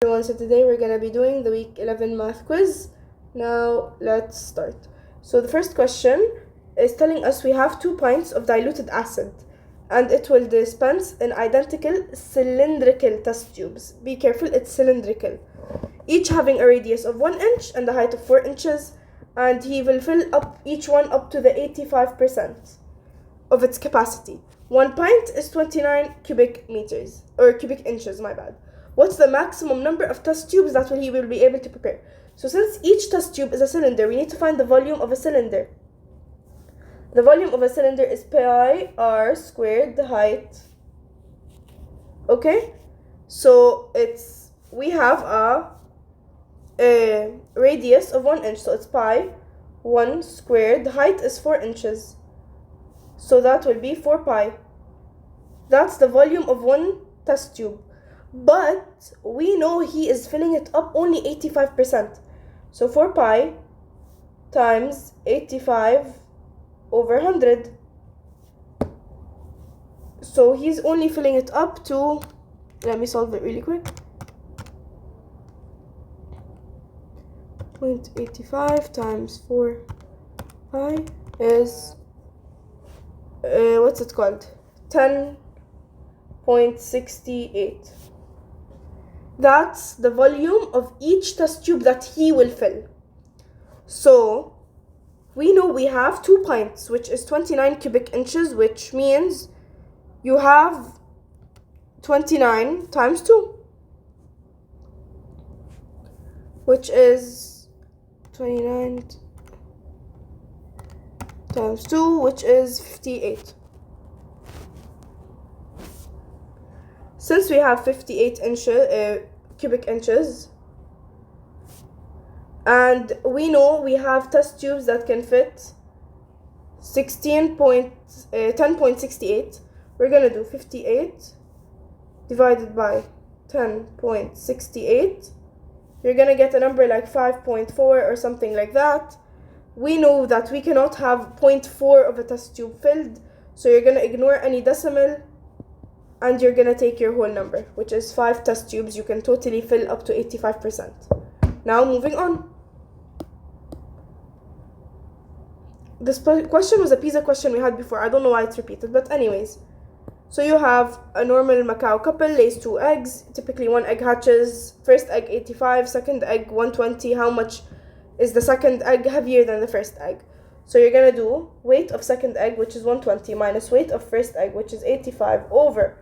Everyone, so today we're going to be doing the week 11 math quiz. Now let's start. So the first question is telling us we have 2 pints of diluted acid and it will dispense in identical cylindrical test tubes. Be careful, it's cylindrical. Each having a radius of 1 inch and a height of 4 inches, and he will fill up each one up to the 85% of its capacity. 1 pint is 29 cubic meters, or cubic inches, my bad. What's the maximum number of test tubes that he will be able to prepare? So since each test tube is a cylinder, we need to find the volume of a cylinder. The volume of a cylinder is pi r squared the height. Okay? So we have a radius of 1 inch, so it's pi 1 squared. The height is 4 inches. So that will be 4 pi. That's the volume of one test tube. But we know he is filling it up only 85%. So 4 pi times 85 over 100. So he's only filling it up to, let me solve it really quick. 0.85 times 4 pi is, what's it called? 10.68. That's the volume of each test tube that he will fill. So we know we have 2 pints, which is 29 cubic inches, which means you have 29 times 2, which is 29 times 2, which is 58. Since we have 58 cubic inches, and we know we have test tubes that can fit 10.68, we're going to do 58 divided by 10.68. You're going to get a number like 5.4 or something like that. We know that we cannot have 0.4 of a test tube filled, so you're going to ignore any decimal and you're going to take your whole number, which is 5 test tubes. You can totally fill up to 85%. Now moving on. This question was a pizza question we had before. I don't know why it's repeated, but anyways. So you have a normal Macaw couple lays 2 eggs. Typically 1 egg hatches. First egg 85, second egg 120. How much is the second egg heavier than the first egg? So you're going to do weight of second egg, which is 120, minus weight of first egg, which is 85, over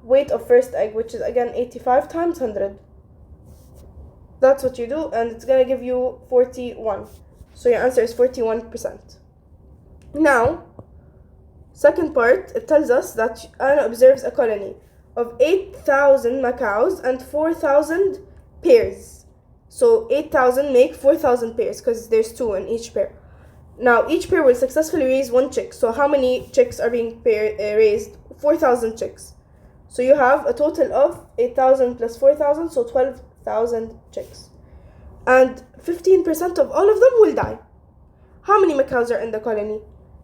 weight of first egg, which is again 85, times 100. That's what you do, and it's going to give you 41. So your answer is 41%. Now, second part, it tells us that Anna observes a colony of 8,000 macaws and 4,000 pairs. So 8,000 make 4,000 pairs because there's 2 in each pair. Now, each pair will successfully raise 1 chick. So how many chicks are being raised? 4,000 chicks. So you have a total of 8,000 plus 4,000, so 12,000 chicks. And 15% of all of them will die. How many macaws are in the colony?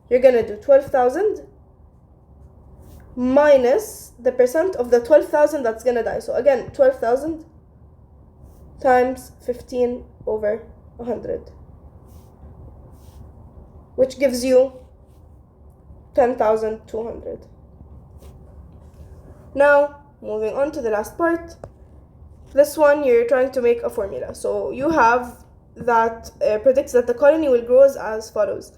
You're going to do 12,000 minus the percent of the 12,000 that's going to die. So again, 12,000 times 15 over 100. Which gives you 10,200. Now, moving on to the last part. This one, you're trying to make a formula. So you have that predicts that the colony will grow as follows.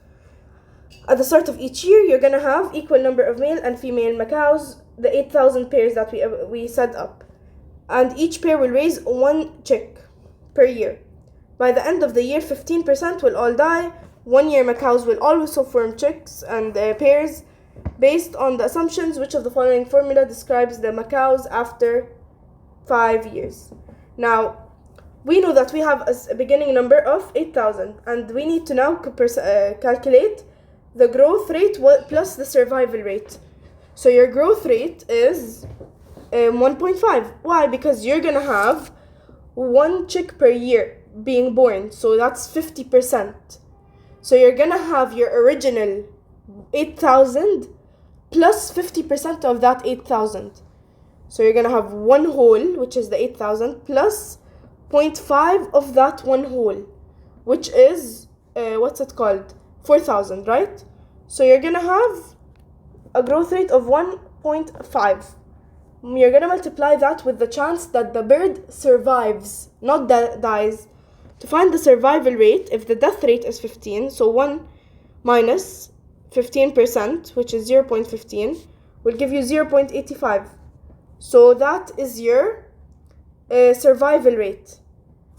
At the start of each year, you're going to have equal number of male and female macaws, the 8,000 pairs that we set up. And each pair will raise 1 chick per year. By the end of the year, 15% will all die. 1 year macaws will also form chicks and pairs. Based on the assumptions, which of the following formula describes the macaws after 5 years? Now, we know that we have a beginning number of 8,000, and we need to now calculate the growth rate plus the survival rate. So your growth rate is 1.5. Why? Because you're going to have 1 chick per year being born, so that's 50%. So you're going to have your original 8,000 plus 50% of that 8,000. So you're gonna have one whole, which is the 8,000, plus 0.5 of that one whole, which is, what's it called? 4,000, right? So you're gonna have a growth rate of 1.5. You're gonna multiply that with the chance that the bird survives, not dies. To find the survival rate, if the death rate is 15, so 1 minus 15%, which is 0.15, will give you 0.85. So that is your survival rate.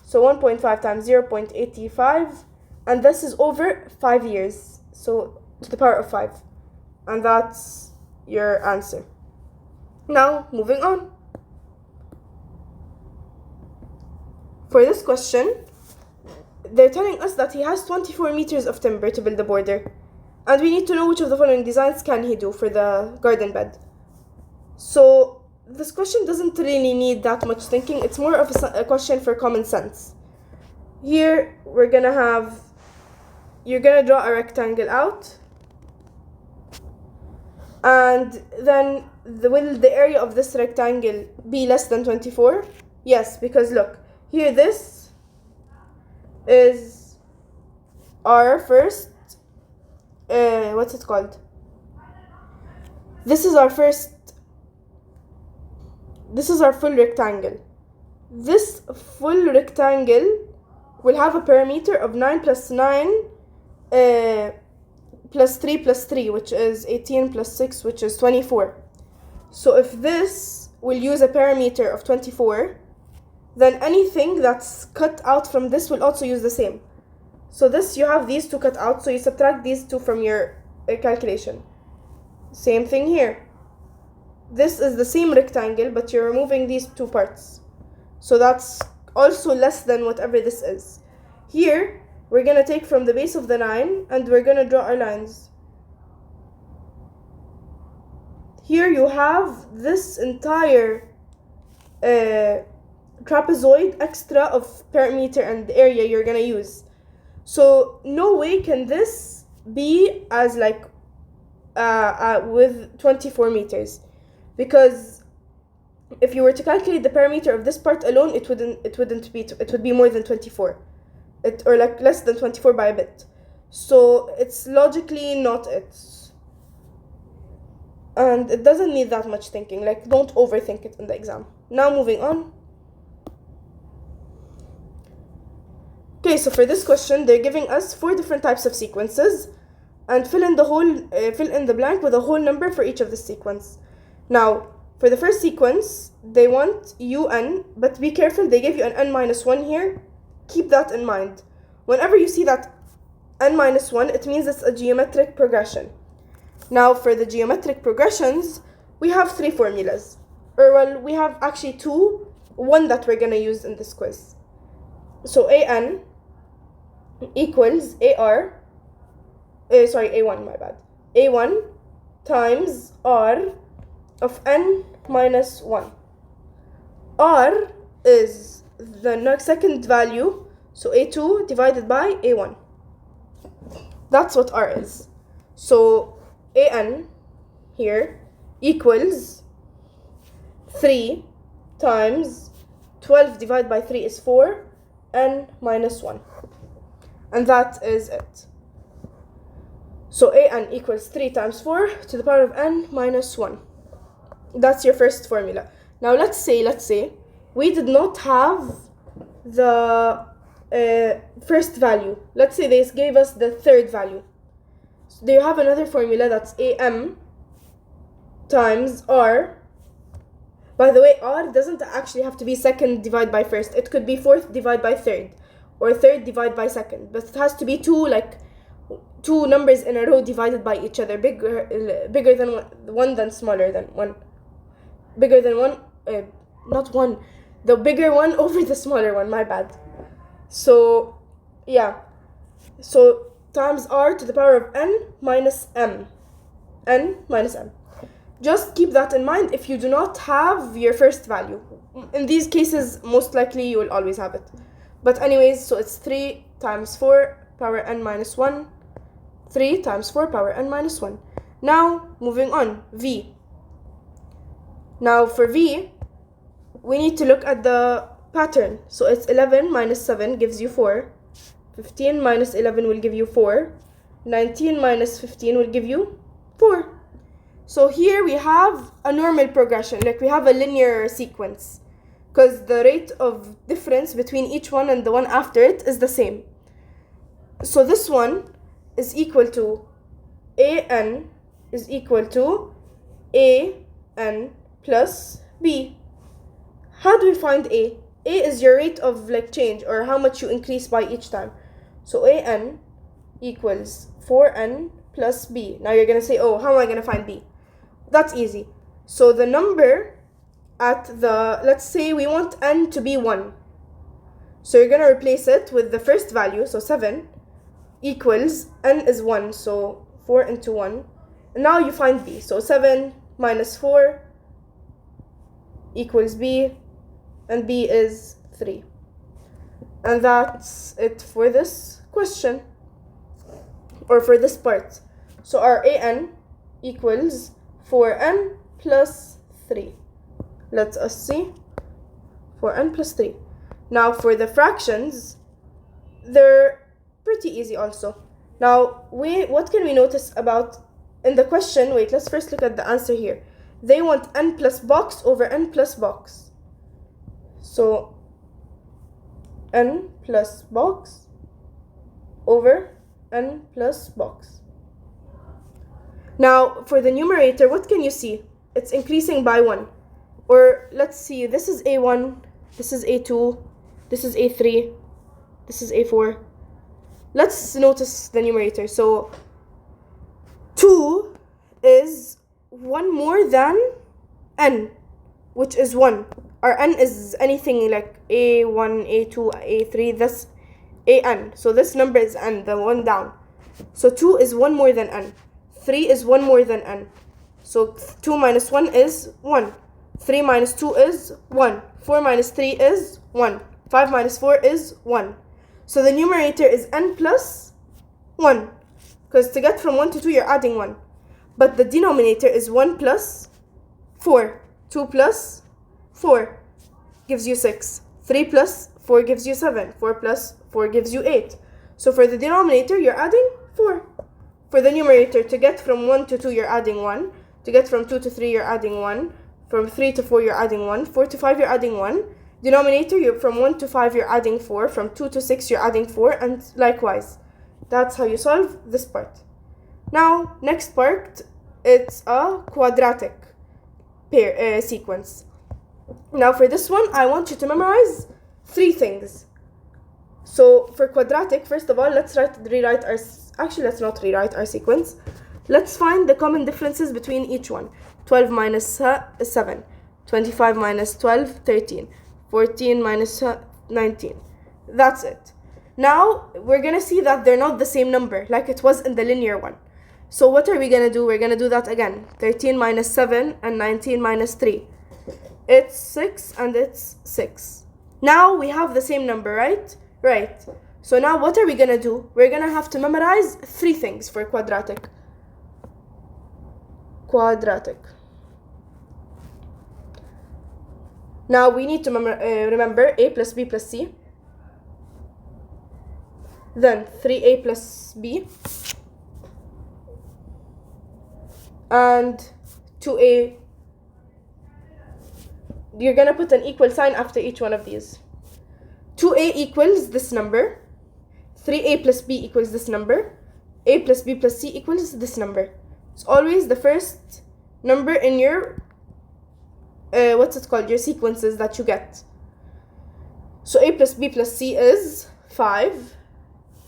So 1.5 times 0.85, and this is over 5 years. So to the power of 5. And that's your answer. Now, moving on. For this question, they're telling us that he has 24 meters of timber to build the border. And we need to know which of the following designs can he do for the garden bed. So, this question doesn't really need that much thinking. It's more of a question for common sense. Here, you're gonna draw a rectangle out. And then, will the area of this rectangle be less than 24? Yes, because look, here this is our first, what's it called? This is our full rectangle. This full rectangle will have a perimeter of 9 plus 9 plus 3 plus 3, which is 18 plus 6, which is 24. So if this will use a perimeter of 24, then anything that's cut out from this will also use the same. So this, you have these two cut out, so you subtract these two from your calculation. Same thing here. This is the same rectangle, but you're removing these two parts. So that's also less than whatever this is. Here, we're gonna take from the base of the 9, and we're gonna draw our lines. Here you have this entire trapezoid extra of perimeter and the area you're gonna use. So no way can this be as like with 24 meters, because if you were to calculate the perimeter of this part alone, it would be more than 24, or like less than 24 by a bit. So it's logically not it. And it doesn't need that much thinking. Like, don't overthink it in the exam. Now moving on. Okay, so for this question, they're giving us 4 different types of sequences, and fill in the blank with a whole number for each of the sequence. Now, for the first sequence, they want UN, but be careful, they give you an n minus 1 here. Keep that in mind. Whenever you see that n minus 1, it means it's a geometric progression. Now, for the geometric progressions, we have 3 formulas. Or, well, we have actually 2, one that we're going to use in this quiz. So, AN equals A1, my bad. A1 times R of n minus 1. R is the second value, so A2 divided by A1. That's what R is. So, AN here equals 3 times 12 divided by 3 is 4, n minus 1. And that is it. So AN equals 3 times 4 to the power of n minus 1. That's your first formula. Now let's say we did not have the first value. Let's say they gave us the third value. So you have another formula that's AM times R. By the way, R doesn't actually have to be second divided by first. It could be fourth divided by third, or third divided by second. But it has to be two numbers in a row divided by each other. Bigger than one than smaller than one. Bigger than one, not one. The bigger one over the smaller one, my bad. So, yeah. So, times R to the power of n minus m. N minus m. Just keep that in mind if you do not have your first value. In these cases, most likely you will always have it. But anyways, so it's 3 times 4 power n minus 1. 3 times 4 power n minus 1. Now, moving on. V. Now for v, we need to look at the pattern. So it's 11 minus 7 gives you 4. 15 minus 11 will give you 4. 19 minus 15 will give you 4. So here we have a normal progression, like we have a linear sequence, because the rate of difference between each one and the one after it is the same. So this one is equal to an is equal to an plus b. How do we find a? A is your rate of like change, or how much you increase by each time. So an equals 4n plus b. Now you're gonna say, oh, how am I gonna find b? That's easy. So the number at the, let's say we want n to be 1. So you're gonna replace it with the first value, so 7 equals n is 1, so 4 into 1. And now you find b. So 7 minus 4 equals b, and b is 3. And that's it for this question, or for this part. So our an equals 4n plus 3. Let us see. 4n plus 3. Now for the fractions, they're pretty easy also. Now, what can we notice about in the question? Wait, let's first look at the answer here. They want n plus box over n plus box. So n plus box over n plus box. Now for the numerator, what can you see? It's increasing by 1. Or let's see, this is a1, this is a2, this is a3, this is a4. Let's notice the numerator. So 2 is 1 more than n, which is 1. Our n is anything like a1, a2, a3, that's an. So this number is n, the one down. So 2 is 1 more than n. 3 is 1 more than n. So 2 minus 1 is 1. 3 minus 2 is 1. 4 minus 3 is 1. 5 minus 4 is 1. So the numerator is n plus 1. Because to get from 1 to 2, you're adding 1. But the denominator is 1 plus 4. 2 plus 4 gives you 6. 3 plus 4 gives you 7. 4 plus 4 gives you 8. So for the denominator, you're adding 4. For the numerator, to get from 1 to 2, you're adding 1. To get from 2 to 3, you're adding 1. From 3 to 4, you're adding 1. 4 to 5, you're adding 1. Denominator, from 1 to 5, you're adding 4. From 2 to 6, you're adding 4. And likewise. That's how you solve this part. Now, next part, it's a quadratic sequence. Now for this one, I want you to memorize 3 things. So for quadratic, first of all, let's not rewrite our sequence. Let's find the common differences between each one. 12 minus 7, 25 minus 12, 13, 14 minus 19. That's it. Now we're gonna see that they're not the same number like it was in the linear one. So what are we gonna do? We're gonna do that again. 13 minus 7 and 19 minus 3. It's 6 and it's 6. Now we have the same number, right? Right. So now what are we gonna do? We're gonna have to memorize 3 things for quadratic. Now we need to remember a plus b plus c. Then 3a plus b. And 2a. You're gonna put an equal sign after each one of these. 2a equals this number. 3a plus b equals this number. A plus b plus c equals this number. It's always the first number in your your sequences that you get. So a plus b plus c is 5.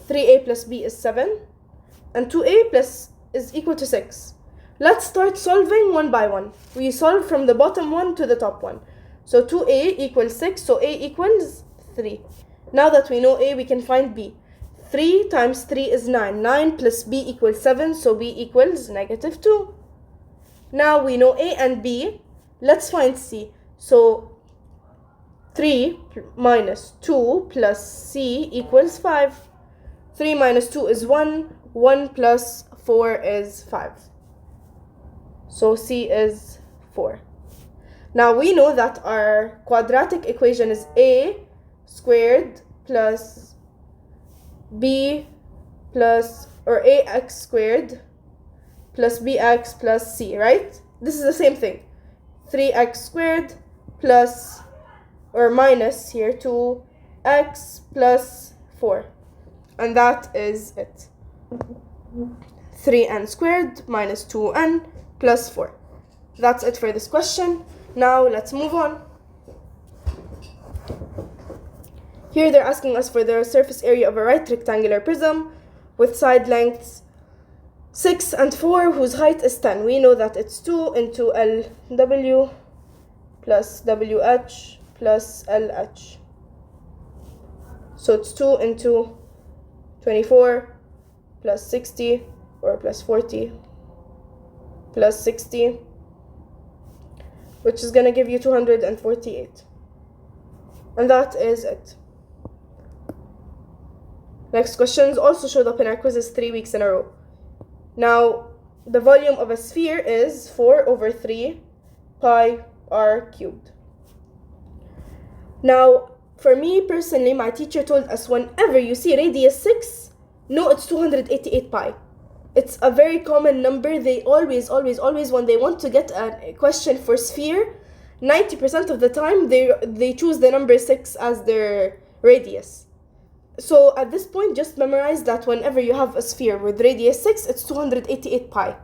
3a plus b is 7. And 2a plus is equal to 6. Let's start solving one by one. We solve from the bottom one to the top one. So 2a equals 6, so a equals 3. Now that we know a, we can find b. 3 times 3 is 9. 9 plus b equals 7, so b equals negative 2. Now we know a and b. Let's find c. So 3 minus 2 plus c equals 5. 3 minus 2 is 1. 1 plus 4 is 5. So c is 4. Now we know that our quadratic equation is a squared plus b plus, or ax squared plus bx plus c, right? This is the same thing. 3x squared plus, or minus here, 2x plus 4. And that is it. 3n squared minus 2n plus 4. That's it for this question. Now let's move on. Here they're asking us for the surface area of a right rectangular prism with side lengths 6 and 4 whose height is 10. We know that it's 2 into LW plus WH plus LH. So it's 2 into 24 plus 60, or plus 40 plus 60, which is going to give you 248. And that is it. Next questions also showed up in our quizzes 3 weeks in a row. Now, the volume of a sphere is 4 over 3 pi r cubed. Now, for me personally, my teacher told us whenever you see radius 6, no, it's 288 pi. It's a very common number. They always, when they want to get a question for sphere, 90% of the time they choose the number 6 as their radius. So at this point, just memorize that whenever you have a sphere with radius 6, it's 288 pi.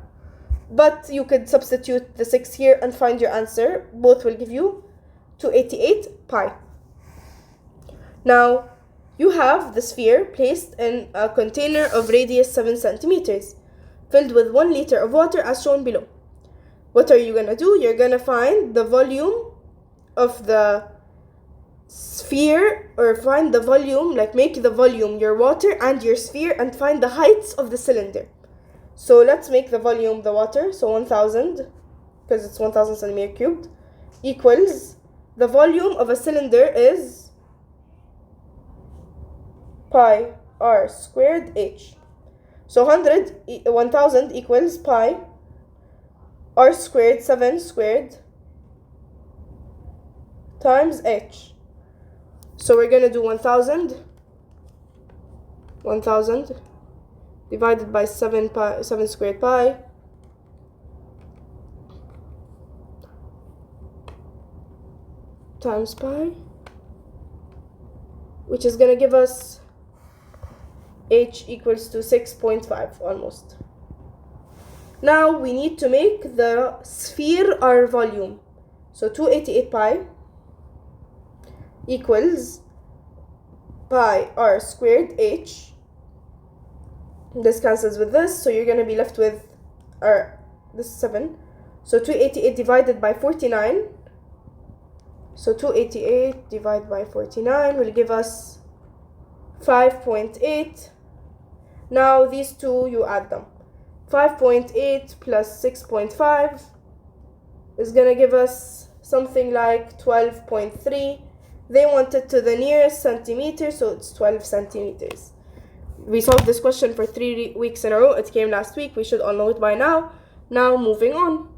But you could substitute the 6 here and find your answer. Both will give you 288 pi. Now, you have the sphere placed in a container of radius 7 centimeters, filled with 1 liter of water as shown below. What are you going to do? You're going to find the volume of the sphere, or find the volume, like make the volume your water and your sphere, and find the heights of the cylinder. So let's make the volume the water, so 1000, because it's 1000 centimeter cubed, equals the volume of a cylinder is pi r squared h. So 1000 equals pi r squared 7 squared times h. So we're going to do 1000 divided by 7 squared pi times pi, which is going to give us h equals to 6.5 almost. Now we need to make the sphere our volume. So 288 pi equals pi r squared h. This cancels with this, so you're going to be left with this is 7. So 288 divided by 49. So 288 divided by 49 will give us 5.8. Now these two, you add them. 5.8 plus 6.5 is going to give us something like 12.3. They want it to the nearest centimeter, so it's 12 centimeters. We solved this question for 3 weeks in a row. It came last week. We should all know it by now. Now moving on.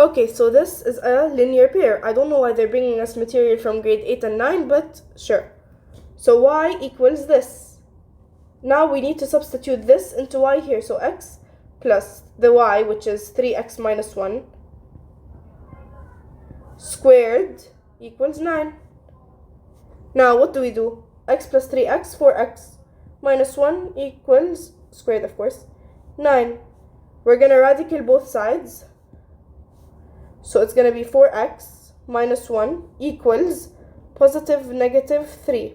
Okay, so this is a linear pair. I don't know why they're bringing us material from grade 8 and 9, but sure. So y equals this. Now we need to substitute this into y here. So x plus the y, which is 3x minus 1, squared equals 9. Now what do we do? X plus 3x, 4x minus 1 equals, squared of course, 9. We're going to radical both sides. So it's going to be 4x minus 1 equals positive negative 3.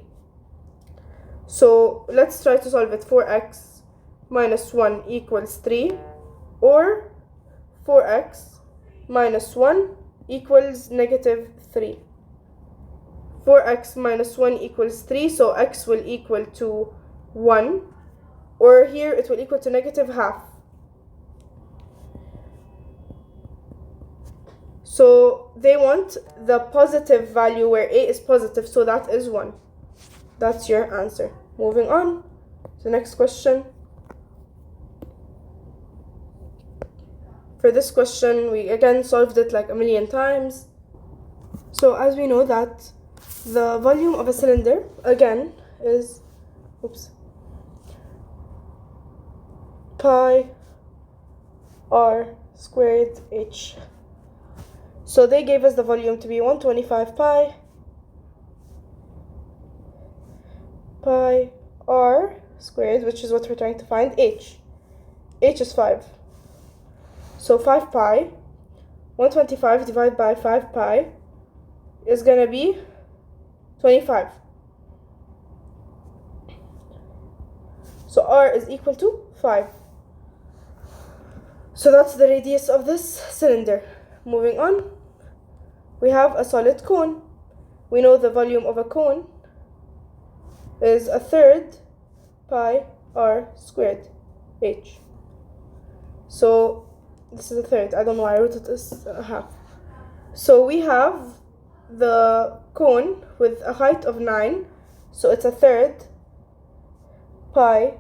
So let's try to solve it. 4x minus 1 equals 3, or 4x minus 1 equals negative 3. 4x minus 1 equals 3, so x will equal to 1, or here it will equal to negative half. So they want the positive value where a is positive, so that is 1. That's your answer. Moving on to the next question. For this question, we again solved it like a million times. So as we know that the volume of a cylinder, again, is, pi r squared h. So they gave us the volume to be 125 pi r squared, which is what we're trying to find, h. H is 5. So 5 pi, 125 divided by 5 pi is gonna be 25. So r is equal to 5. So that's the radius of this cylinder. Moving on, we have a solid cone. We know the volume of a cone is a third pi r squared h. So this is a third. I don't know why I wrote it as a half. So we have the cone with a height of 9. So it's a third pi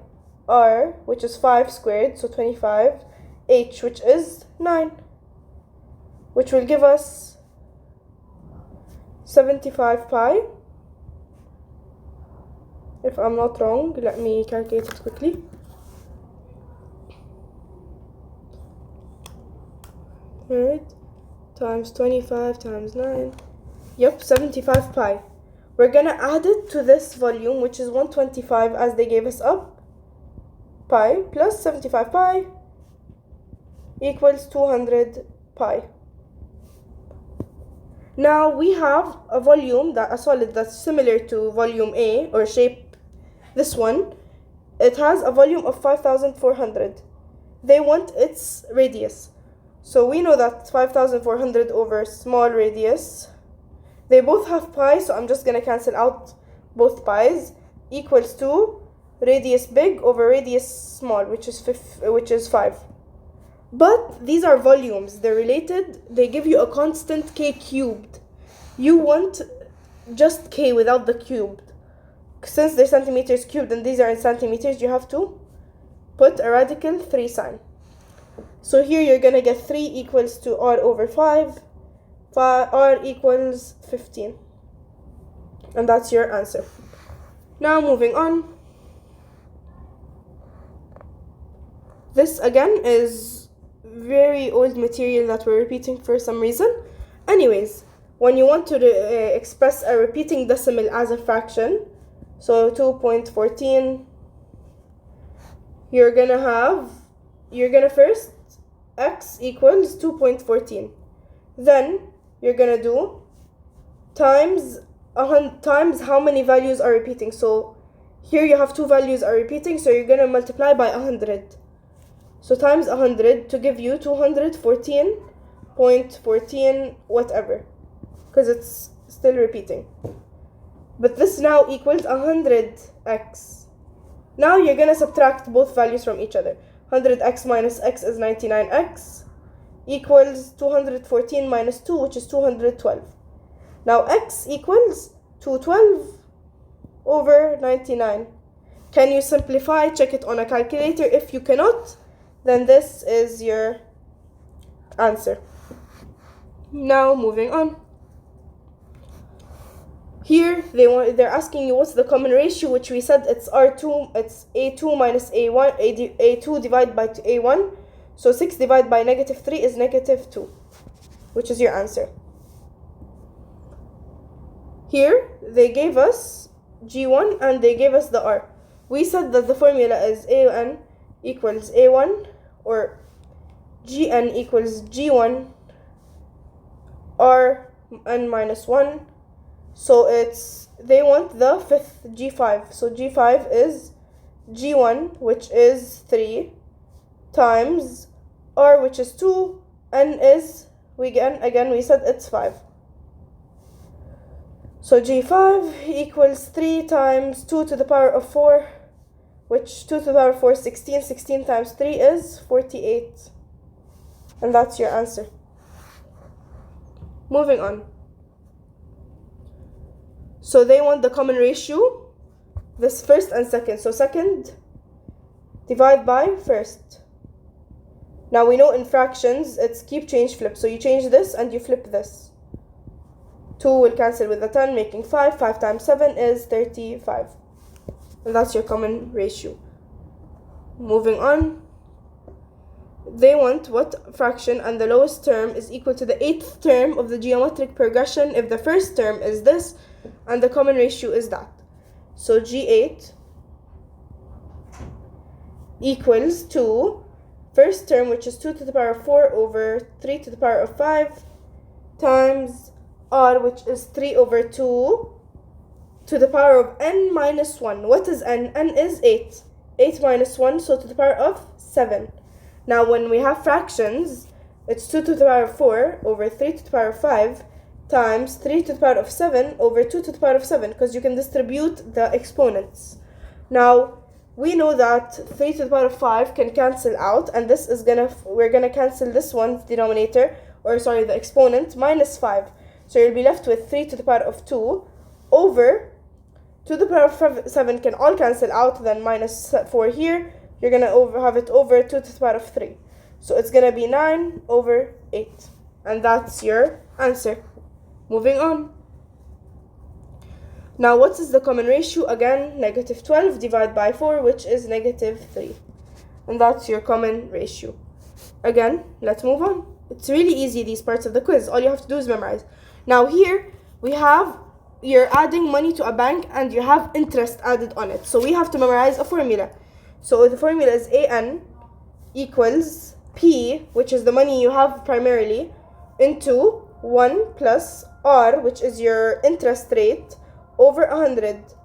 r, which is 5 squared, so 25, h, which is 9, which will give us 75 pi. If I'm not wrong, let me calculate it quickly. Third times 25 times 9. Yep, 75 pi. We're gonna add it to this volume, which is 125 as they gave us up. Pi plus 75 pi equals 200 pi. Now we have a volume, a solid that's similar to volume A, or shape this one. It has a volume of 5,400. They want its radius. So we know that 5,400 over small radius, they both have pi, so I'm just going to cancel out both pi's, equals to radius big over radius small, which is 5. But these are volumes, they're related, they give you a constant k cubed. You want just k without the cubed. Since they're centimeters cubed and these are in centimeters, you have to put a radical 3 sign. So here you're going to get 3 equals to r over 5, r equals 15. And that's your answer. Now moving on. This again is very old material that we're repeating for some reason. Anyways, when you want to express a repeating decimal as a fraction, so 2.14, you're gonna first x equals 2.14. Then you're gonna do times how many values are repeating. So here you have 2 values are repeating, so you're gonna multiply by 100. So times 100 to give you 214.14 whatever, because it's still repeating. But this now equals 100x. Now you're gonna subtract both values from each other. 100x minus x is 99x, equals 214 minus 2, which is 212. Now x equals 212 over 99. Can you simplify? Check it on a calculator. If you cannot, then this is your answer. Now moving on. Here they're asking you what's the common ratio, which we said it's A2 minus A1, A2 divided by A1. So 6 divided by -3 is -2, which is your answer. Here they gave us G1 and they gave us the R. We said that the formula is AN equals A1, or GN equals G1 Rn minus 1. So they want the fifth G5. So G5 is G1, which is 3, times R, which is 2, N is, we said it's 5. So G5 equals 3 times 2 to the power of 4, which 2 to the power of 4 is 16. 16 times 3 is 48. And that's your answer. Moving on. So they want the common ratio, this first and second. So second divide by first. Now we know in fractions, it's keep, change, flip. So you change this and you flip this. 2 will cancel with the 10, making 5. 5 times 7 is 35. And that's your common ratio. Moving on. They want what fraction and the lowest term is equal to the 8th term of the geometric progression if the first term is this and the common ratio is that. So G8 equals to first term, which is 2 to the power of 4 over 3 to the power of 5 times R, which is 3 over 2 to the power of n minus 1. What is n? N is 8. 8 minus 1, so to the power of 7. Now when we have fractions, it's 2 to the power of 4 over 3 to the power of 5 times 3 to the power of 7 over 2 to the power of 7, because you can distribute the exponents. Now we know that 3 to the power of 5 can cancel out, and this is we're gonna cancel this one's denominator, or sorry, the exponent, minus 5. So you'll be left with 3 to the power of 2 over 2 to the power of 7 can all cancel out, then minus 4 here. You're going to have it over 2 to the power of 3. So it's going to be 9 over 8. And that's your answer. Moving on. Now what is the common ratio? Again, negative 12 divided by 4, which is negative 3. And that's your common ratio. Again, let's move on. It's really easy, these parts of the quiz. All you have to do is memorize. Now here we have, you're adding money to a bank and you have interest added on it. So we have to memorize a formula. So the formula is AN equals P, which is the money you have primarily, into 1 plus R, which is your interest rate, over 100,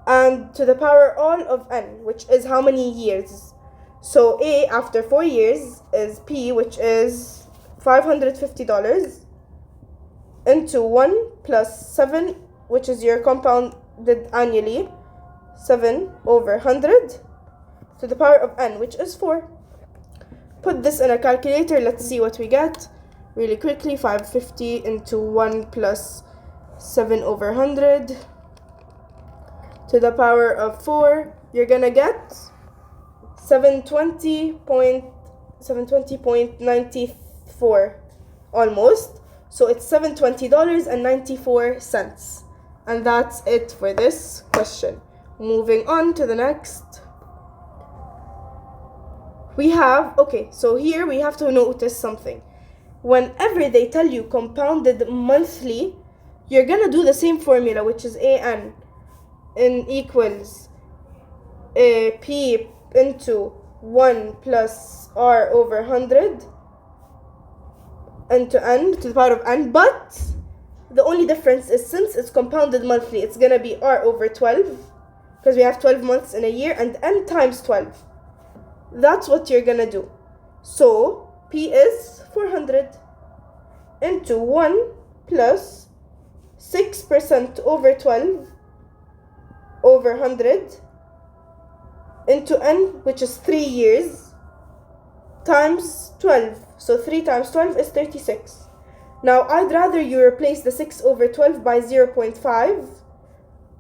and to the power all of n, which is how many years. So A after 4 years is P, which is $550, into 1 plus 7, which is your compounded annually, 7 over 100, to the power of n, which is 4. Put this in a calculator. Let's see what we get really quickly. 550 into 1 plus 7 over 100 to the power of 4. You're gonna get 720.94 almost. So it's $720.94. And that's it for this question. Moving on to the next. We have, okay, so here we have to notice something. Whenever they tell you compounded monthly, you're gonna do the same formula, which is AN equals P into 1 plus R over 100 into n to the power of n, but the only difference is, since it's compounded monthly, it's gonna be R over 12, because we have 12 months in a year, and n times 12. That's what you're gonna do. So P is 400 into 1 plus 6% over 12 over 100 into n, which is 3 years, times 12. So 3 times 12 is 36. Now I'd rather you replace the 6 over 12 by 0.5,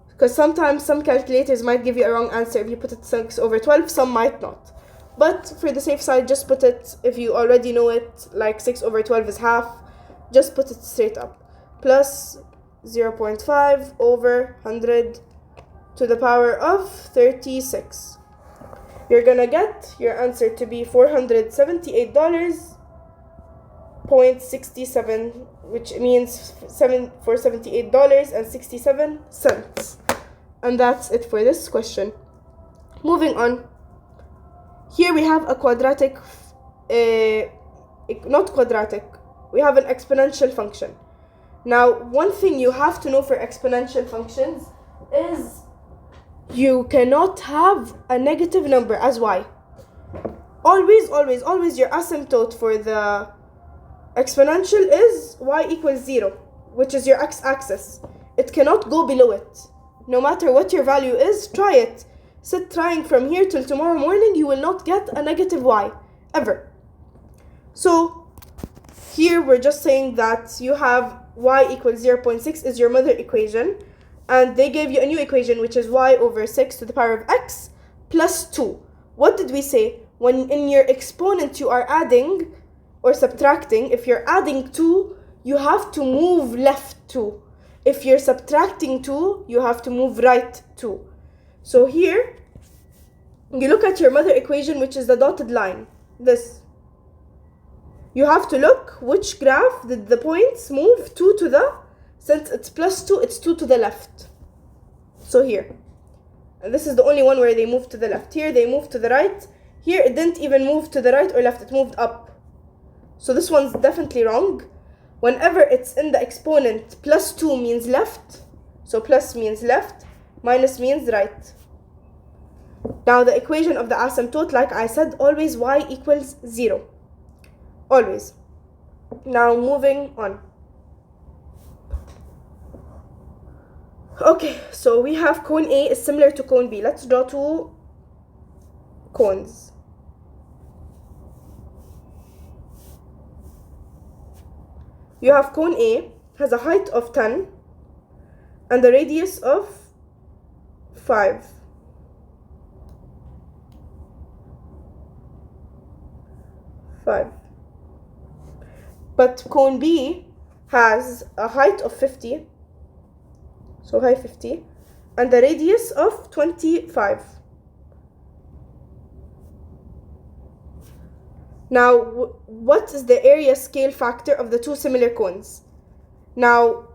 because sometimes some calculators might give you a wrong answer if you put it 6 over 12, some might not. But for the safe side, just put it, if you already know it, like 6 over 12 is half, just put it straight up. Plus 0.5 over 100 to the power of 36. You're gonna get your answer to be $478.67, which means $478.67. And that's it for this question. Moving on. Here we have a quadratic, not quadratic, we have an exponential function. Now, one thing you have to know for exponential functions is you cannot have a negative number as y. Always, always, always your asymptote for the exponential is y equals 0, which is your x-axis. It cannot go below it. No matter what your value is, try it. Sit trying from here till tomorrow morning, you will not get a negative y, ever. So, here we're just saying that you have y equals 0.6 is your mother equation, and they gave you a new equation, which is y over 6 to the power of x plus 2. What did we say? when in your exponent you are adding or subtracting, if you're adding 2, you have to move left 2. If you're subtracting 2, you have to move right 2. So here, you look at your mother equation, which is the dotted line, this. You have to look which graph did the points move 2 to the, since it's plus 2, it's 2 to the left. So here. And this is the only one where they moved to the left. Here they moved to the right. Here it didn't even move to the right or left, it moved up. So this one's definitely wrong. Whenever it's in the exponent, plus 2 means left. So plus means left, minus means right. Now the equation of the asymptote, like I said, always y equals 0. Always. Now moving on. Okay, so we have cone A is similar to cone B. Let's draw two cones. You have cone A has a height of 10 and a radius of 5. But cone B has a height of 50, so height 50, and a radius of 25. Now, what is the area scale factor of the two similar cones? Now,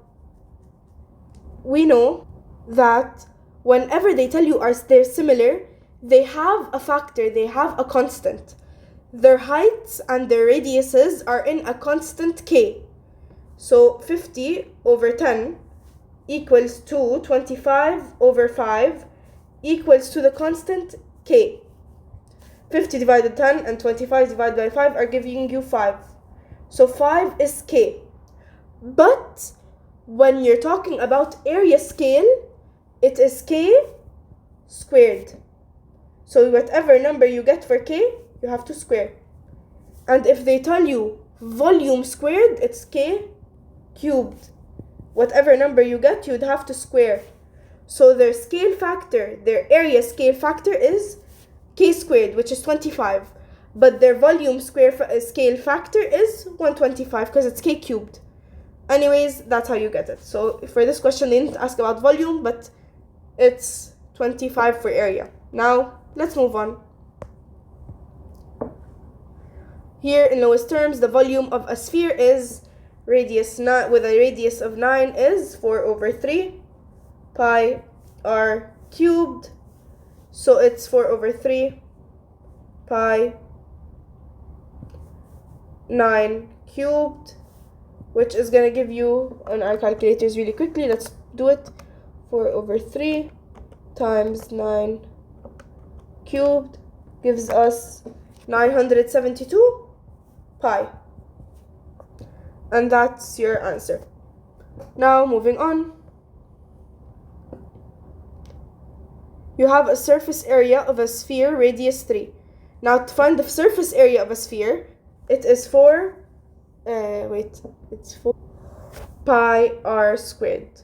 we know that whenever they tell you they're similar, they have a factor, they have a constant. Their heights and their radiuses are in a constant k. So 50 over 10 equals to 25 over 5 equals to the constant k. 50 divided 10 and 25 divided by 5 are giving you 5. So 5 is k. But when you're talking about area scale, it is k squared. So whatever number you get for k, you have to square. And if they tell you volume squared, it's k cubed. Whatever number you get, you'd have to square. So their scale factor, their area scale factor is k squared, which is 25. But their volume scale factor is 125 because it's k cubed. Anyways, that's how you get it. So for this question, they didn't ask about volume, but it's 25 for area. Now, let's move on. Here in lowest terms, the volume of a sphere is radius 9, with a radius of 9 is 4 over 3 pi r cubed. So it's 4 over 3 pi 9 cubed, which is going to give you, on our calculators really quickly, let's do it. 4 over 3 times 9 cubed gives us 972 pi. And that's your answer. Now moving on. You have a surface area of a sphere radius 3. Now to find the surface area of a sphere, it is 4 pi r squared.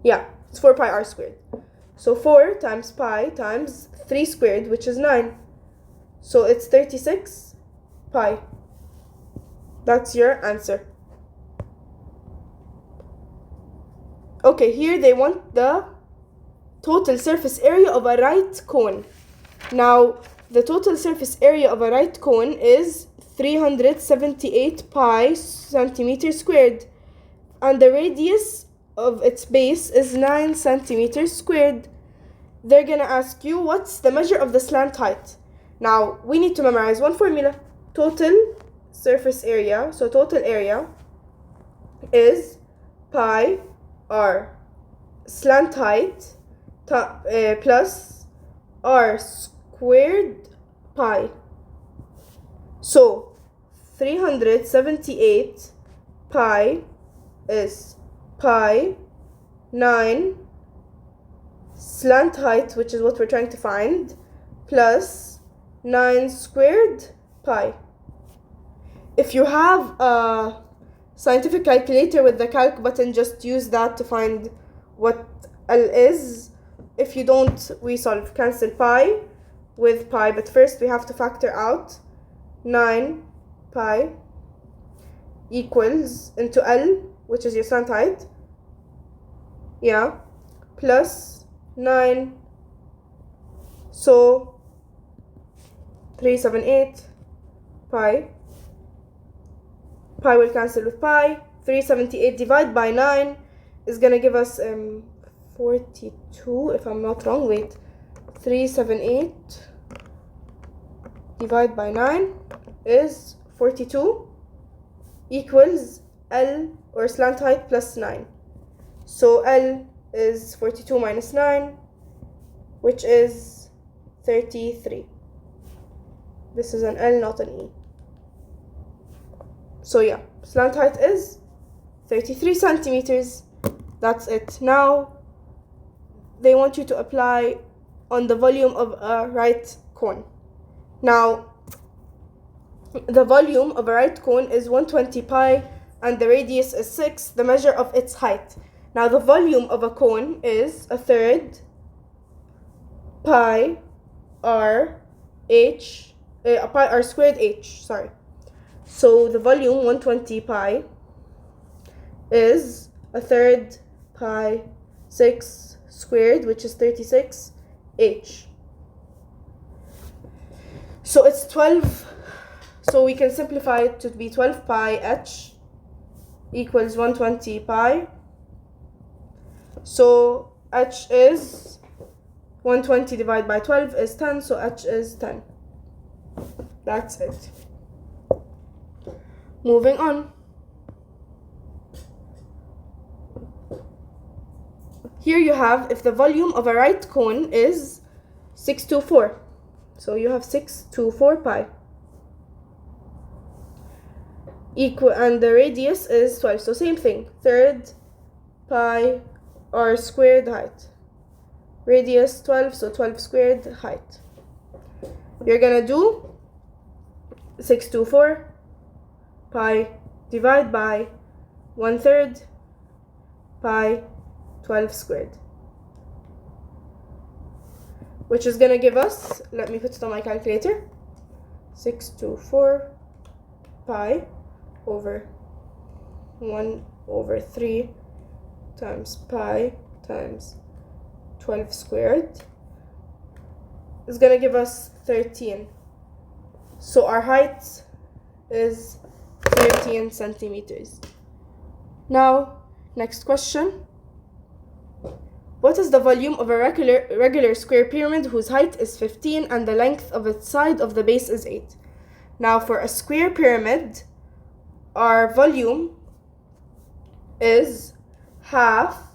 Yeah, it's 4 pi r squared. So 4 times pi times 3 squared, which is 9. So it's 36 pi. That's your answer. Okay, here they want the total surface area of a right cone. Now, the total surface area of a right cone is 378 pi centimeters squared. And the radius of its base is 9 centimeters squared. They're going to ask you, what's the measure of the slant height? Now, we need to memorize one formula. Total surface area, so total area is pi r slant height plus r squared pi. So 378 pi is pi 9 slant height, which is what we're trying to find, plus 9 squared pi. If you have a scientific calculator with the calc button, just use that to find what L is. If you don't, we solve. Cancel pi with pi, but first we have to factor out 9 pi equals into L, which is your slant height, yeah, plus 9, so 378 pi will cancel with pi. 378 divided by 9 is gonna give us 42, if I'm not wrong. Wait, 378 divided by 9 is 42 equals L, or slant height, plus 9. So L is 42 minus 9, which is 33. This is an L, not an E. So yeah, slant height is 33 centimeters. That's it. Now they want you to apply on the volume of a right cone. Now the volume of a right cone is 120 pi and the radius is 6, the measure of its height. Now the volume of a cone is a third pi r h, pi r squared h, sorry. So the volume 120 pi is a third pi 6 squared, which is 36 h. So it's 12, so we can simplify it to be 12 pi h equals 120 pi. So h is 120 divided by 12 is 10, so h is 10. That's it. Moving on. Here you have, if the volume of a right cone is 624, so you have 624 pi equal, and the radius is 12, so same thing, third pi r squared height, radius 12, so 12 squared height. You're gonna do 624 pi divided by 1/3 pi 12 squared, which is gonna give us, let me put it on my calculator, 624 pi over 1/3 times pi times 12 squared is gonna give us 13. So our height is 13 centimeters. Now, next question. What is the volume of a regular square pyramid whose height is 15 and the length of its side of the base is 8? Now, for a square pyramid, our volume is half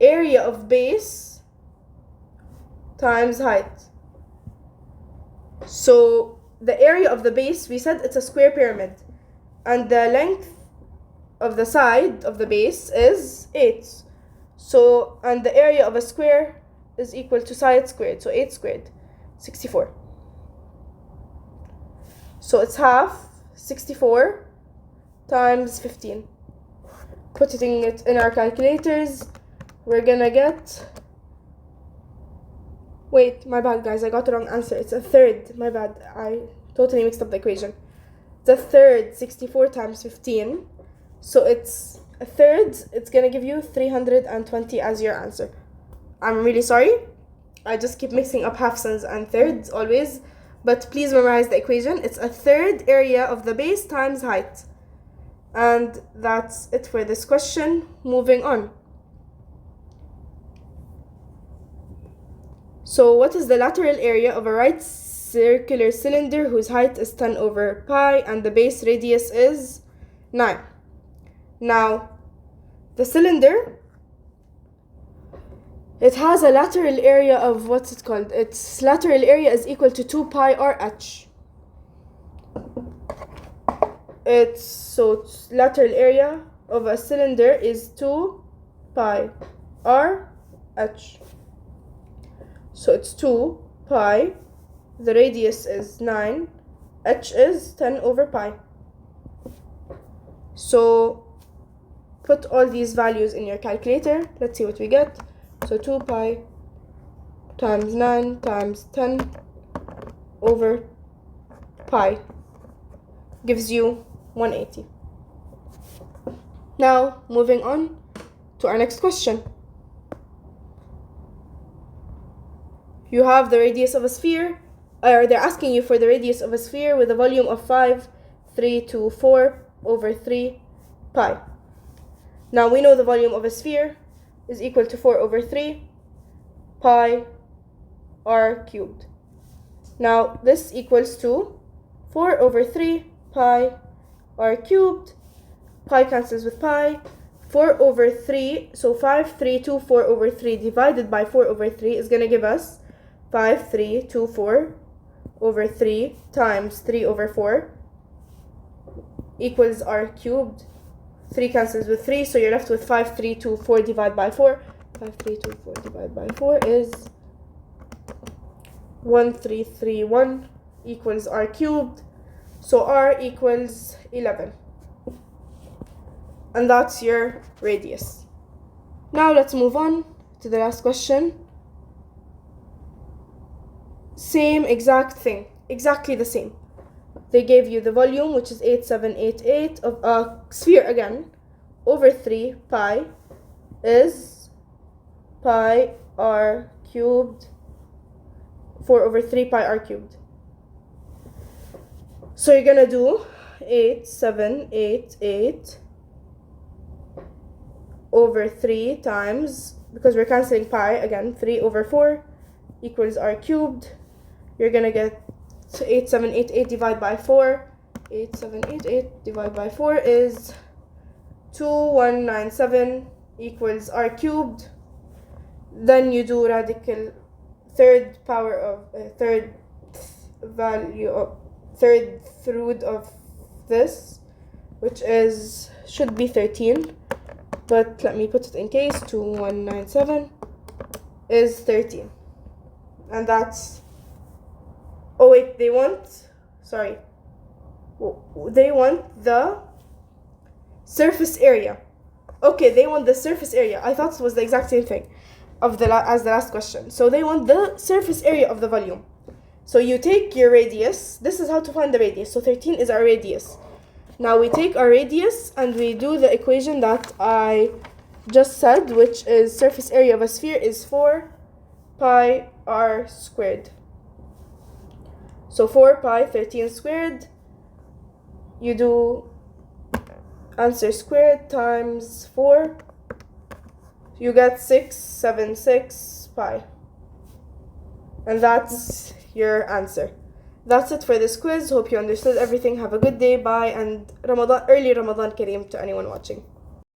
area of base times height. So the area of the base, we said it's a square pyramid, and the length of the side of the base is 8. So, and the area of a square is equal to side squared, so 8 squared, 64. So it's half 64 times 15. Putting it in our calculators, we're gonna get, wait, my bad guys, I got the wrong answer. It's a third, my bad, I totally mixed up the equation. It's a third, 64 times 15. So it's a third, it's gonna give you 320 as your answer. I'm really sorry, I just keep mixing up halves and thirds always, but please memorize the equation. It's a third area of the base times height. And that's it for this question. Moving on. So what is the lateral area of a right circular cylinder whose height is 10 over pi and the base radius is 9? Now, the cylinder, it has a lateral area of, what's it called? Its lateral area is equal to 2 pi RH. Its lateral area of a cylinder is 2 pi RH. So it's 2 pi, the radius is 9, h is 10 over pi. So put all these values in your calculator. Let's see what we get. So 2 pi times 9 times 10 over pi gives you 180. Now, moving on to our next question. You have the radius of a sphere, or they're asking you for the radius of a sphere with a volume of 5, 3, 2, 4 over 3 pi. Now we know the volume of a sphere is equal to 4 over 3 pi r cubed. Now this equals to 4 over 3 pi r cubed. Pi cancels with pi. 4 over 3, so 5, 3, 2, 4 over 3 divided by 4 over 3 is going to give us 5, 3, 2, 4 over 3 times 3 over 4 equals r cubed. 3 cancels with 3, so you're left with 5, 3, 2, 4 divided by 4. 5, 3, 2, 4 divided by 4 is 1331 equals r cubed. So r equals 11. And that's your radius. Now let's move on to the last question. Same exact thing, exactly the same. They gave you the volume, which is 8788 of a sphere again, over 3 pi is pi r cubed, 4 over 3 pi r cubed. So you're gonna do 8788 over 3 times, because we're cancelling pi again, 3 over 4 equals r cubed. You're gonna get 8788 divided by 4. 8788 divided by 4 is 2197 equals r cubed. Then you do radical third root of this, which should be 13, but let me put it in case. 2197 is 13, and that's, oh wait, they want the surface area. Okay, they want the surface area. I thought it was the exact same thing as the last question. So they want the surface area of the volume. So you take your radius. This is how to find the radius. So 13 is our radius. Now we take our radius and we do the equation that I just said, which is surface area of a sphere is 4 pi r squared. So 4 pi 13 squared, you do answer squared times 4, you get 676 pi. And that's your answer. That's it for this quiz. Hope you understood everything. Have a good day. Bye. And early Ramadan Kareem to anyone watching.